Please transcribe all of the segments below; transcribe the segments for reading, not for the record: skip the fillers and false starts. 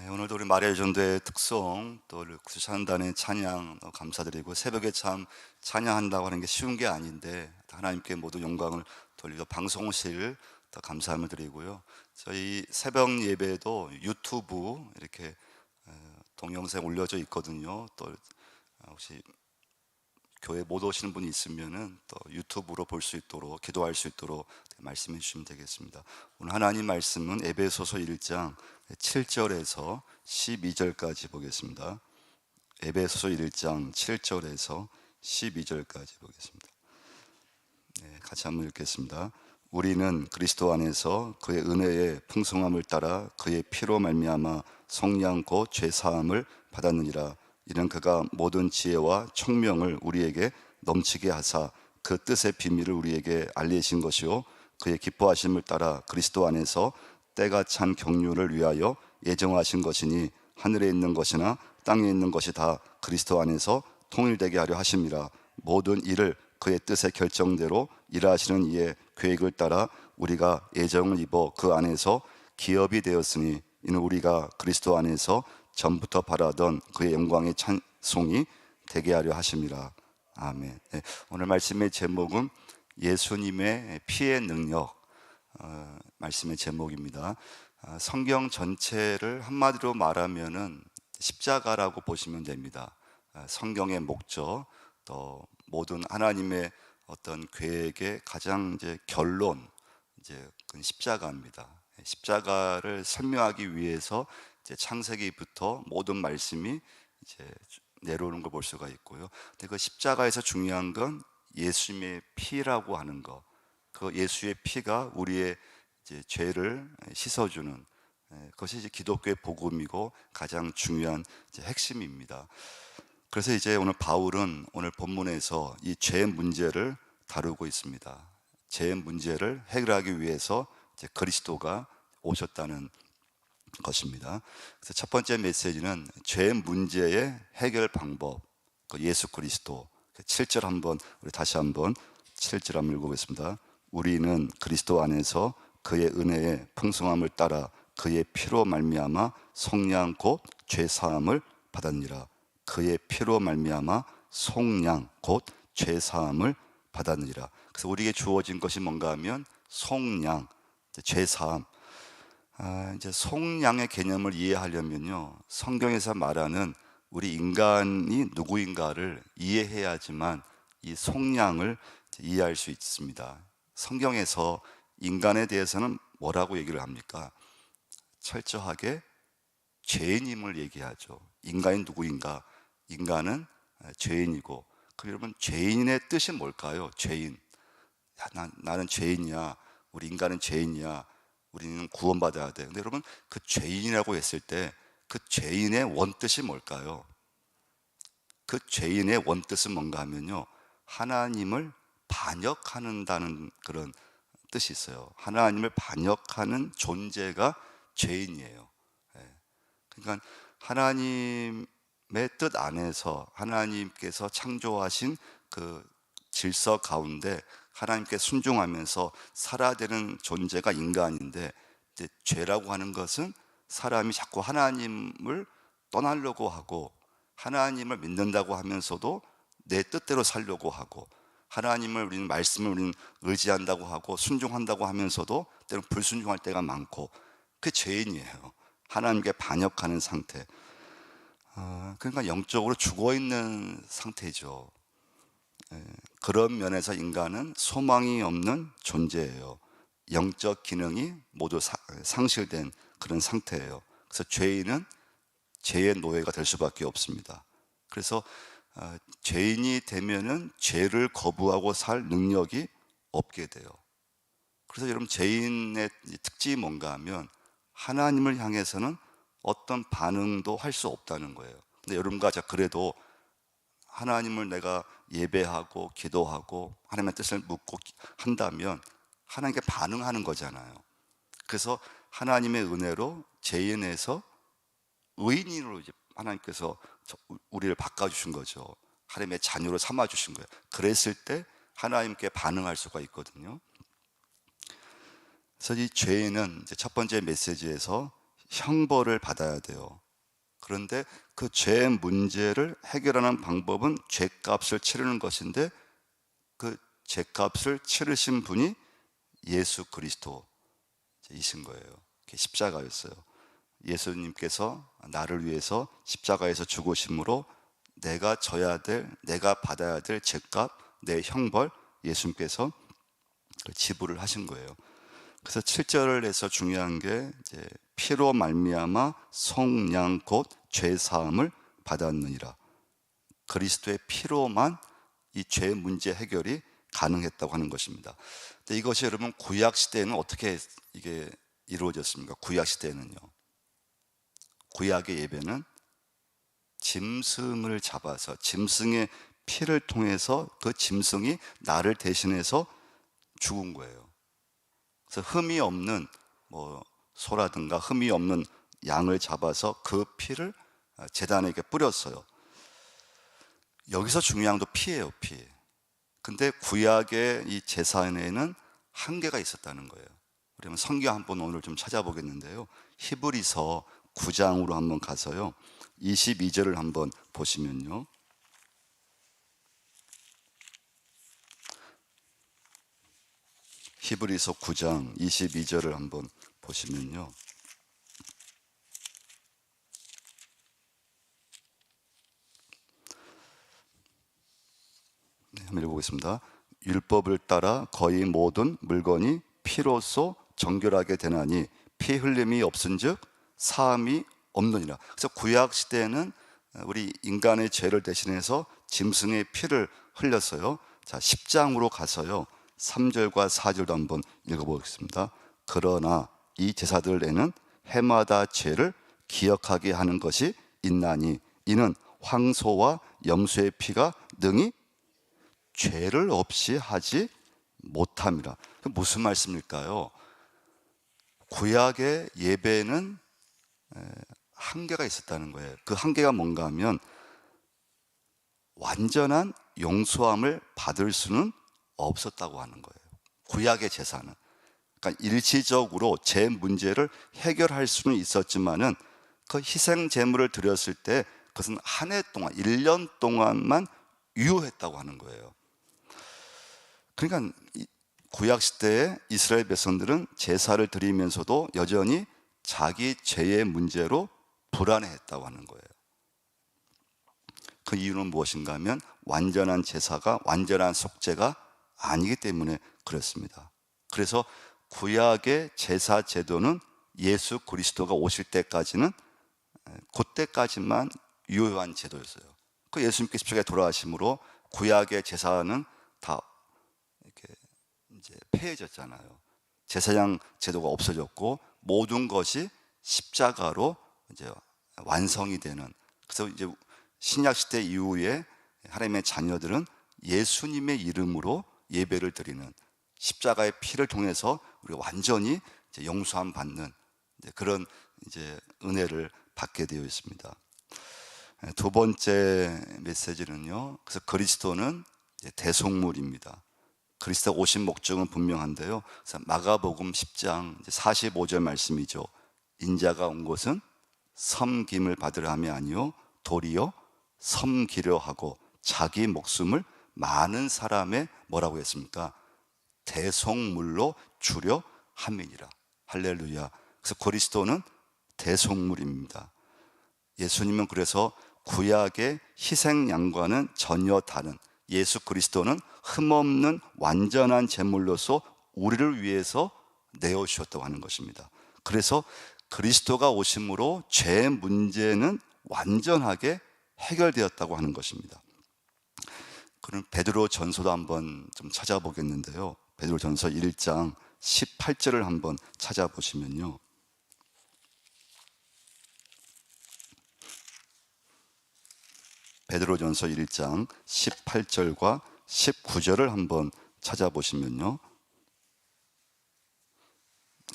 오늘도 우리 마리아 전도의 특송, 또 구주찬단의 찬양 감사드리고, 새벽에 참 찬양한다고 하는 게 쉬운 게 아닌데 하나님께 모두 영광을 돌리고 방송실 더 감사함을 드리고요. 저희 새벽 예배도 유튜브 이렇게 동영상 올려져 있거든요. 또 혹시 교회 못 오시는 분이 있으면은 또 유튜브로 볼 수 있도록, 기도할 수 있도록 말씀해 주시면 되겠습니다. 오늘 하나님 말씀은 에베소서 1장 7절에서 12절까지 보겠습니다. 에베소서 1장 7절에서 12절까지 보겠습니다. 같이 한번 읽겠습니다. 우리는 그리스도 안에서 그의 은혜의 풍성함을 따라 그의 피로 말미암아 속량 곧 죄 사함을 받았느니라. 이는 그가 모든 지혜와 총명을 우리에게 넘치게 하사 그 뜻의 비밀을 우리에게 알리신 것이요, 그의 기뻐하심을 따라 그리스도 안에서 때가 찬 경륜을 위하여 예정하신 것이니, 하늘에 있는 것이나 땅에 있는 것이 다 그리스도 안에서 통일되게 하려 하심이라. 모든 일을 그의 뜻의 결정대로 일하시는 이의 계획을 따라 우리가 예정을 입어 그 안에서 기업이 되었으니, 이는 우리가 그리스도 안에서 전부터 바라던 그의 영광의 찬송이 되게 하려 하심이라. 아멘. 오늘 말씀의 제목은 예수님의 피의 능력, 말씀의 제목입니다. 성경 전체를 한마디로 말하면은 십자가라고 보시면 됩니다. 성경의 목적, 또 모든 하나님의 어떤 계획의 가장 결론, 그 십자가입니다. 십자가를 설명하기 위해서 창세기부터 모든 말씀이 내려오는 걸 볼 수가 있고요. 근데 그 십자가에서 중요한 건 예수님의 피라고 하는 것. 그 예수의 피가 우리의 죄를 씻어주는, 그것이 기독교의 복음이고 가장 중요한 핵심입니다. 그래서 오늘 바울은 오늘 본문에서 이 죄 문제를 다루고 있습니다. 죄 문제를 해결하기 위해서 그리스도가 오셨다는 것입니다. 그래서 첫 번째 메시지는 죄 문제의 해결 방법, 예수 그리스도. 7절 한번 우리 다시 한번 7절 한번 읽어보겠습니다. 우리는 그리스도 안에서 그의 은혜의 풍성함을 따라 그의 피로 말미암아 속량 곧 죄 사함을 받았니라. 그의 피로 말미암아 속량 곧 죄 사함을 받았느니라. 그래서 우리에게 주어진 것이 뭔가 하면 속량, 죄 사함. 속량의 개념을 이해하려면요, 성경에서 말하는 우리 인간이 누구인가를 이해해야지만 이 속량을 이해할 수 있습니다. 성경에서 인간에 대해서는 뭐라고 얘기를 합니까? 철저하게 죄인임을 얘기하죠. 인간이 누구인가? 인간은 죄인이고, 그럼 여러분, 죄인의 뜻이 뭘까요? 죄인. 나는 죄인이야. 우리 인간은 죄인이야. 우리는 구원받아야 돼. 근데 여러분, 그 죄인이라고 했을 때 그 죄인의 원뜻이 뭘까요? 그 죄인의 원뜻은 뭔가 하면요, 하나님을 반역한다는 그런 뜻이 있어요. 하나님을 반역하는 존재가 죄인이에요. 그러니까 하나님의 뜻 안에서 하나님께서 창조하신 그 질서 가운데 하나님께 순종하면서 살아야 되는 존재가 인간인데, 죄라고 하는 것은 사람이 자꾸 하나님을 떠나려고 하고, 하나님을 믿는다고 하면서도 내 뜻대로 살려고 하고, 하나님을 우리는 말씀을 우리는 의지한다고 하고 순종한다고 하면서도 때로는 불순종할 때가 많고, 그게 죄인이에요. 하나님께 반역하는 상태. 그러니까 영적으로 죽어있는 상태죠. 그런 면에서 인간은 소망이 없는 존재예요. 영적 기능이 모두 상실된 그런 상태예요. 그래서 죄인은 죄의 노예가 될 수밖에 없습니다. 그래서 죄인이 되면은 죄를 거부하고 살 능력이 없게 돼요. 그래서 여러분, 죄인의 특징이 뭔가 하면 하나님을 향해서는 어떤 반응도 할 수 없다는 거예요. 근데 여러분과 그래도 하나님을 내가 예배하고 기도하고 하나님의 뜻을 묻고 한다면 하나님께 반응하는 거잖아요. 그래서 하나님의 은혜로 죄인에서 의인으로 하나님께서 우리를 바꿔주신 거죠. 하나님의 자녀로 삼아주신 거예요. 그랬을 때 하나님께 반응할 수가 있거든요. 그래서 이 죄인은 첫 번째 메시지에서 형벌을 받아야 돼요. 그런데 그 죄 문제를 해결하는 방법은 죄값을 치르는 것인데, 그 죄값을 치르신 분이 예수 그리스도이신 거예요. 그게 십자가였어요. 예수님께서 나를 위해서 십자가에서 죽으심으로 내가 져야 될, 내가 받아야 될 죄값, 내 형벌, 예수님께서 지불을 하신 거예요. 그래서 7절에서 중요한 게 이제 피로 말미암아 속량 곧 죄 사함을 받았느니라. 그리스도의 피로만 이 죄 문제 해결이 가능했다고 하는 것입니다. 근데 이것이 여러분 구약 시대에는 어떻게 이게 이루어졌습니까? 구약 시대에는요. 구약의 예배는 짐승을 잡아서 짐승의 피를 통해서 그 짐승이 나를 대신해서 죽은 거예요. 그래서 흠이 없는 소라든가 흠이 없는 양을 잡아서 그 피를 제단에게 뿌렸어요. 여기서 중요한 건 피예요, 피. 근데 구약의 이 제사에는 한계가 있었다는 거예요. 그러면 성경 한번 오늘 좀 찾아보겠는데요. 히브리서 9장으로 한번 가서요. 22절을 한번 보시면요. 히브리서 9장 22절을 한번 보시면요. 네, 한번 읽어보겠습니다. 율법을 따라 거의 모든 물건이 피로써 정결하게 되나니 피 흘림이 없은즉 사함이 없느니라. 그래서 구약 시대에는 우리 인간의 죄를 대신해서 짐승의 피를 흘렸어요. 자, 10장으로 가서요. 3절과 4절도 한번 읽어보겠습니다. 그러나 이 제사들에는 해마다 죄를 기억하게 하는 것이 있나니 이는 황소와 염소의 피가 능히 죄를 없이 하지 못함이라. 무슨 말씀일까요? 구약의 예배는 한계가 있었다는 거예요. 그 한계가 뭔가 하면 완전한 용서함을 받을 수는 없었다고 하는 거예요. 구약의 제사는. 그러니까 일시적으로 죄 문제를 해결할 수는 있었지만은 그 희생 제물을 드렸을 때 그것은 한 해 동안, 1년 동안만 유효했다고 하는 거예요. 그러니까 구약 시대에 이스라엘 백성들은 제사를 드리면서도 여전히 자기 죄의 문제로 불안해했다고 하는 거예요. 그 이유는 무엇인가 하면 완전한 제사가, 완전한 속죄가 아니기 때문에 그렇습니다. 그래서 구약의 제사 제도는 예수 그리스도가 오실 때까지는 그때까지만 유효한 제도였어요. 그 예수님께 십자가에 돌아가심으로 구약의 제사는 다 이렇게 이제 폐해졌잖아요. 제사장 제도가 없어졌고 모든 것이 십자가로 이제 완성이 되는. 그래서 이제 신약 시대 이후에 하나님의 자녀들은 예수님의 이름으로 예배를 드리는, 십자가의 피를 통해서 우리가 완전히 이제 용서함 받는 그런 이제 은혜를 받게 되어 있습니다. 두 번째 메시지는요. 그래서 그리스도는 대속물입니다. 그리스도 오신 목적은 분명한데요. 그래서 마가복음 10장 45절 말씀이죠. 인자가 온 것은 섬김을 받으려 함이 아니요 도리어 섬기려 하고 자기 목숨을 많은 사람의 뭐라고 했습니까? 대속물로 주려 함이니라. 할렐루야. 그래서 그리스도는 대속물입니다. 예수님은 그래서 구약의 희생양과는 전혀 다른, 예수 그리스도는 흠없는 완전한 제물로서 우리를 위해서 내어주셨다고 하는 것입니다. 그래서 그리스도가 오심으로 죄 문제는 완전하게 해결되었다고 하는 것입니다. 그럼 베드로 전서도 한번 좀 찾아보겠는데요. 베드로 전서 1장 18절을 한번 찾아보시면요. 베드로 전서 1장 18절과 19절을 한번 찾아보시면요.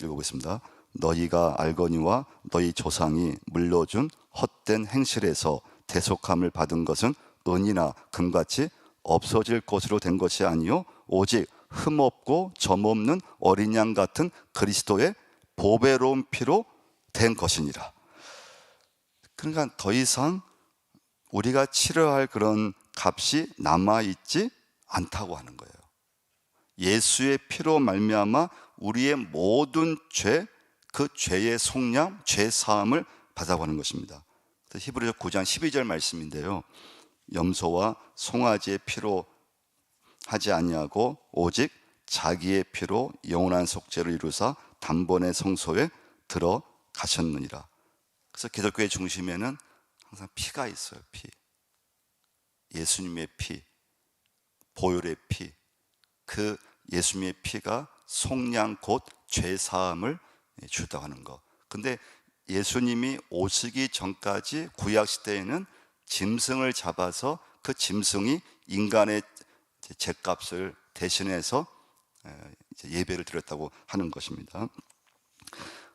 읽어보겠습니다. 너희가 알거니와 너희 조상이 물려준 헛된 행실에서 대속함을 받은 것은 은이나 금같이 없어질 것으로 된 것이 아니요 오직 흠없고 점없는 어린 양 같은 그리스도의 보배로운 피로 된 것이니라. 그러니까 더 이상 우리가 치러야 그런 값이 남아있지 않다고 하는 거예요. 예수의 피로 말미암아 우리의 모든 죄, 그 죄의 속량, 죄 사함을 받아가는 것입니다. 히브리서 9장 12절 말씀인데요, 염소와 송아지의 피로 하지 아니하고 오직 자기의 피로 영원한 속죄를 이루사 단번에 성소에 들어가셨느니라. 그래서 기독교의 중심에는 항상 피가 있어요. 피, 예수님의 피, 보혈의 피, 그 예수님의 피가 속량 곧 죄사함을 주다고 하는 것. 근데 예수님이 오시기 전까지 구약시대에는 짐승을 잡아서 그 짐승이 인간의 죄값을 대신해서 예배를 드렸다고 하는 것입니다.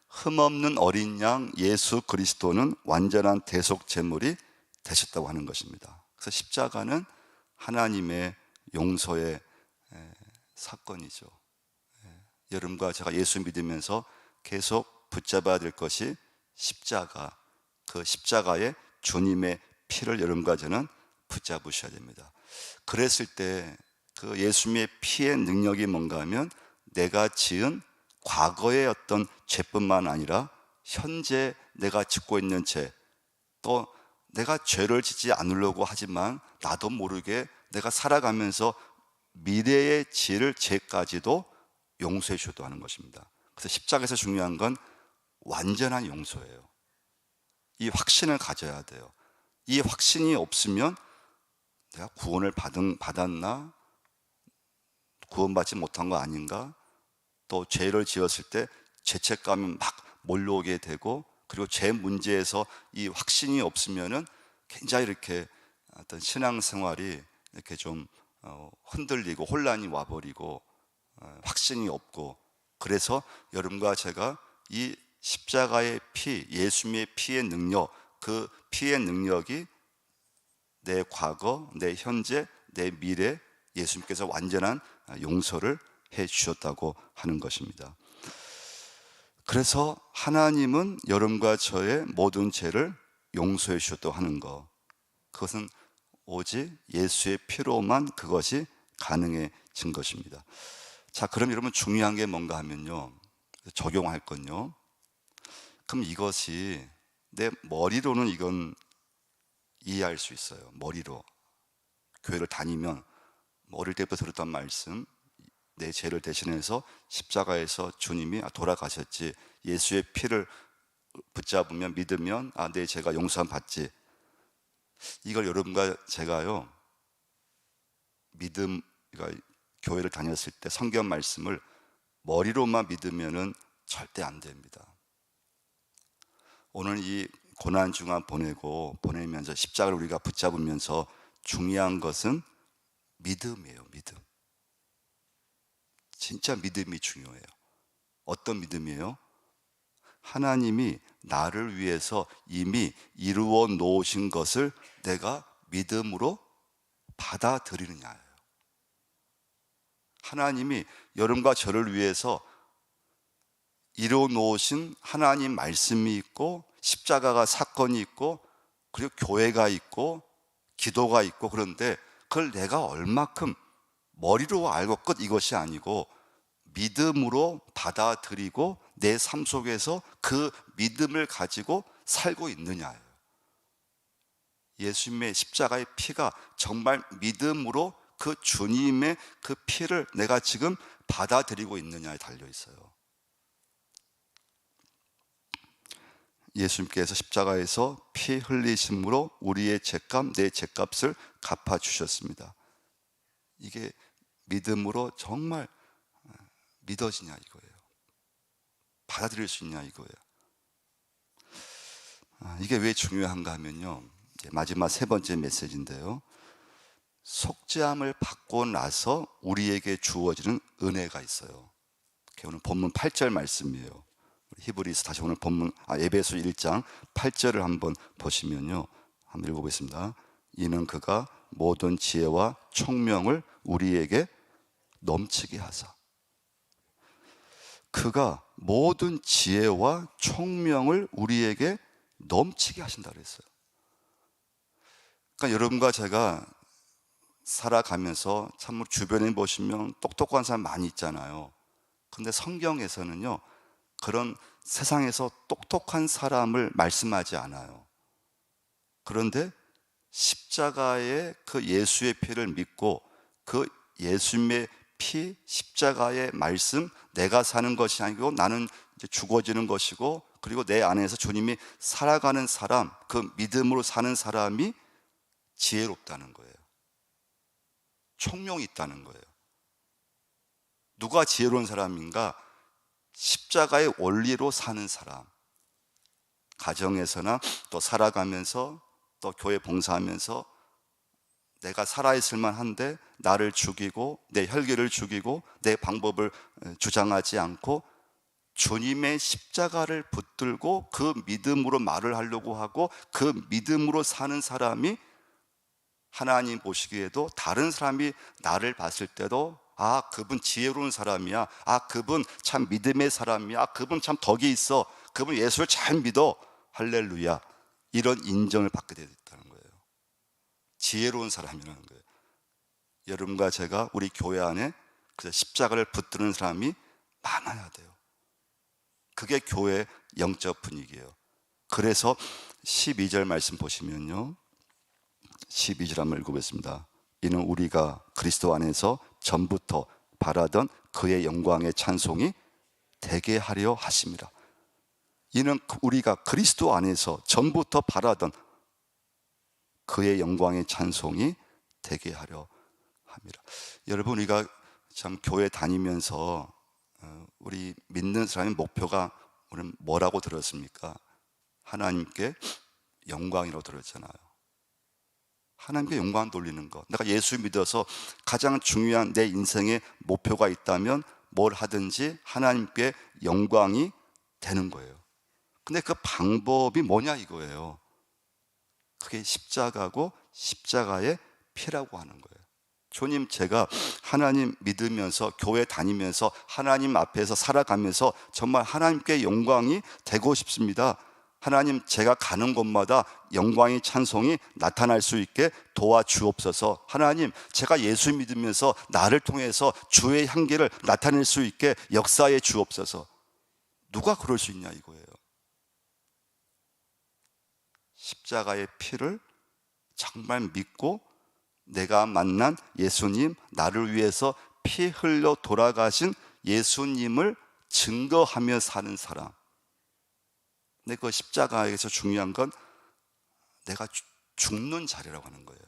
흠없는 어린 양 예수 그리스도는 완전한 대속 제물이 되셨다고 하는 것입니다. 그래서 십자가는 하나님의 용서의 사건이죠. 여러분과 제가 예수 믿으면서 계속 붙잡아야 될 것이 십자가, 그 십자가에 주님의 피를 여러분과 저는 붙잡으셔야 됩니다. 그랬을 때 그 예수님의 피의 능력이 뭔가 하면 내가 지은 과거의 어떤 죄뿐만 아니라 현재 내가 짓고 있는 죄, 또 내가 죄를 짓지 않으려고 하지만 나도 모르게 내가 살아가면서 미래의 지을 죄까지도 용서해 주셔도 하는 것입니다. 그래서 십자가에서 중요한 건 완전한 용서예요. 이 확신을 가져야 돼요. 이 확신이 없으면 내가 구원을 받았나? 구원받지 못한 거 아닌가? 또 죄를 지었을 때 죄책감이 막 몰려오게 되고, 그리고 죄 문제에서 이 확신이 없으면은 굉장히 이렇게 어떤 신앙생활이 이렇게 좀 흔들리고 혼란이 와버리고 확신이 없고, 그래서 여러분과 제가 이 십자가의 피, 예수님의 피의 능력, 그 피의 능력이 내 과거, 내 현재, 내 미래 예수님께서 완전한 용서를 해 주셨다고 하는 것입니다. 그래서 하나님은 여러분과 저의 모든 죄를 용서해 주셨다고 하는 것, 그것은 오직 예수의 피로만 그것이 가능해진 것입니다. 자, 그럼 여러분 중요한 게 뭔가 하면요, 적용할 건요, 그럼 이것이 내 머리로는 이건 이해할 수 있어요. 머리로 교회를 다니면 어릴 때부터 들었던 말씀, 내 죄를 대신해서 십자가에서 주님이 돌아가셨지, 예수의 피를 붙잡으면 믿으면 내 죄가 용서함 받지. 이걸 여러분과 제가요, 그러니까 교회를 다녔을 때 성경 말씀을 머리로만 믿으면은 절대 안 됩니다. 오늘 이 고난 중간 보내면서 십자가를 우리가 붙잡으면서 중요한 것은 믿음이에요. 믿음. 진짜 믿음이 중요해요. 어떤 믿음이에요? 하나님이 나를 위해서 이미 이루어 놓으신 것을 내가 믿음으로 받아들이느냐예요. 하나님이 여러분과 저를 위해서 이루어 놓으신 하나님 말씀이 있고, 십자가가 사건이 있고, 그리고 교회가 있고, 기도가 있고, 그런데 그걸 내가 얼마큼 머리로 알고 끝 이것이 아니고 믿음으로 받아들이고 내 삶 속에서 그 믿음을 가지고 살고 있느냐예요. 예수님의 십자가의 피가 정말 믿음으로 그 주님의 그 피를 내가 지금 받아들이고 있느냐에 달려 있어요. 예수님께서 십자가에서 피 흘리심으로 우리의 죄값, 내 죄값을 갚아주셨습니다. 이게 믿음으로 정말 믿어지냐 이거예요. 받아들일 수 있냐 이거예요. 이게 왜 중요한가 하면요, 마지막 세 번째 메시지인데요, 속죄함을 받고 나서 우리에게 주어지는 은혜가 있어요. 오늘 본문 8절 말씀이에요. 히브리서 다시 오늘 본문 에베소 1장 8절을 한번 보시면요, 한번 읽어보겠습니다. 이는 그가 모든 지혜와 총명을 우리에게 넘치게 하사. 그가 모든 지혜와 총명을 우리에게 넘치게 하신다 그랬어요. 그러니까 여러분과 제가 살아가면서 참으로 주변에 보시면 똑똑한 사람 많이 있잖아요. 근데 성경에서는요, 그런 세상에서 똑똑한 사람을 말씀하지 않아요. 그런데 십자가의 그 예수의 피를 믿고 그 예수님의 피, 십자가의 말씀, 내가 사는 것이 아니고 나는 이제 죽어지는 것이고, 그리고 내 안에서 주님이 살아가는 사람, 그 믿음으로 사는 사람이 지혜롭다는 거예요. 총명이 있다는 거예요. 누가 지혜로운 사람인가? 십자가의 원리로 사는 사람. 가정에서나 또 살아가면서 또 교회 봉사하면서 내가 살아있을 만한데 나를 죽이고 내 혈기를 죽이고 내 방법을 주장하지 않고 주님의 십자가를 붙들고 그 믿음으로 말을 하려고 하고 그 믿음으로 사는 사람이 하나님 보시기에도 다른 사람이 나를 봤을 때도 아, 그분 지혜로운 사람이야. 아, 그분 참 믿음의 사람이야. 아, 그분 참 덕이 있어. 그분 예수를 잘 믿어. 할렐루야. 이런 인정을 받게 되었다는 거예요. 지혜로운 사람이라는 거예요. 여러분과 제가 우리 교회 안에 그 십자가를 붙드는 사람이 많아야 돼요. 그게 교회의 영적 분위기예요. 그래서 12절 말씀 보시면요, 12절 한번 읽어보겠습니다. 이는 우리가 그리스도 안에서 전부터 바라던 그의 영광의 찬송이 되게 하려 하심이라. 이는 우리가 그리스도 안에서 전부터 바라던 그의 영광의 찬송이 되게 하려 함이라. 여러분, 우리가 참 교회 다니면서 우리 믿는 사람의 목표가 우리는 뭐라고 들었습니까? 하나님께 영광이라고 들었잖아요. 하나님께 영광 돌리는 것. 내가 예수 믿어서 가장 중요한 내 인생의 목표가 있다면 뭘 하든지 하나님께 영광이 되는 거예요. 근데 그 방법이 뭐냐 이거예요. 그게 십자가고 십자가의 피라고 하는 거예요. 주님, 제가 하나님 믿으면서 교회 다니면서 하나님 앞에서 살아가면서 정말 하나님께 영광이 되고 싶습니다. 하나님, 제가 가는 곳마다 영광의 찬송이 나타날 수 있게 도와주옵소서. 하나님, 제가 예수 믿으면서 나를 통해서 주의 향기를 나타낼 수 있게 역사해 주옵소서. 누가 그럴 수 있냐 이거예요. 십자가의 피를 정말 믿고 내가 만난 예수님, 나를 위해서 피 흘려 돌아가신 예수님을 증거하며 사는 사람. 근데 그 십자가에서 중요한 건 내가 죽는 자리라고 하는 거예요.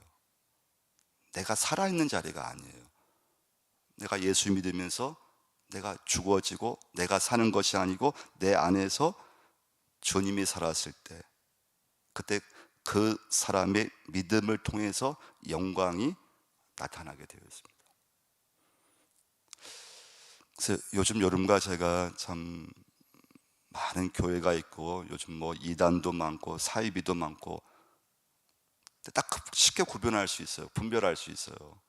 내가 살아있는 자리가 아니에요. 내가 예수 믿으면서 내가 죽어지고 내가 사는 것이 아니고 내 안에서 주님이 살았을 때, 그때 그 사람의 믿음을 통해서 영광이 나타나게 되어 있습니다. 그래서 요즘 여러분과 제가 참 많은 교회가 있고 요즘 뭐 이단도 많고 사이비도 많고 딱 쉽게 구별할 수 있어요. 분별할 수 있어요.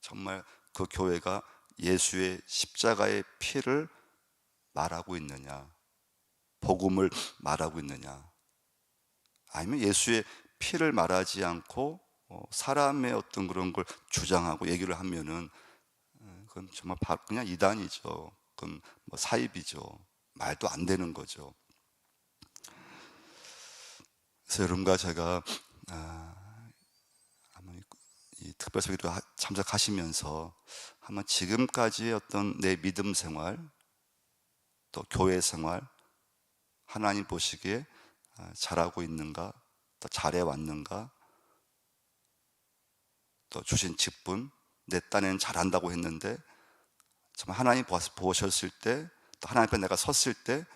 정말 그 교회가 예수의 십자가의 피를 말하고 있느냐, 복음을 말하고 있느냐, 아니면 예수의 피를 말하지 않고 사람의 어떤 그런 걸 주장하고 얘기를 하면은 그건 정말 그냥 이단이죠. 그건 뭐 사입이죠. 말도 안 되는 거죠. 그래서 여러분과 제가 한번 이 특별설교도 참석하시면서 한번 지금까지의 어떤 내 믿음 생활, 또 교회 생활, 하나님 보시기에 잘하고 있는가, 또 잘해왔는가, 또 주신 직분, 내 딴에는 잘한다고 했는데 정말 하나님 보셨을 때, 또 하나님 앞에 내가 섰을 때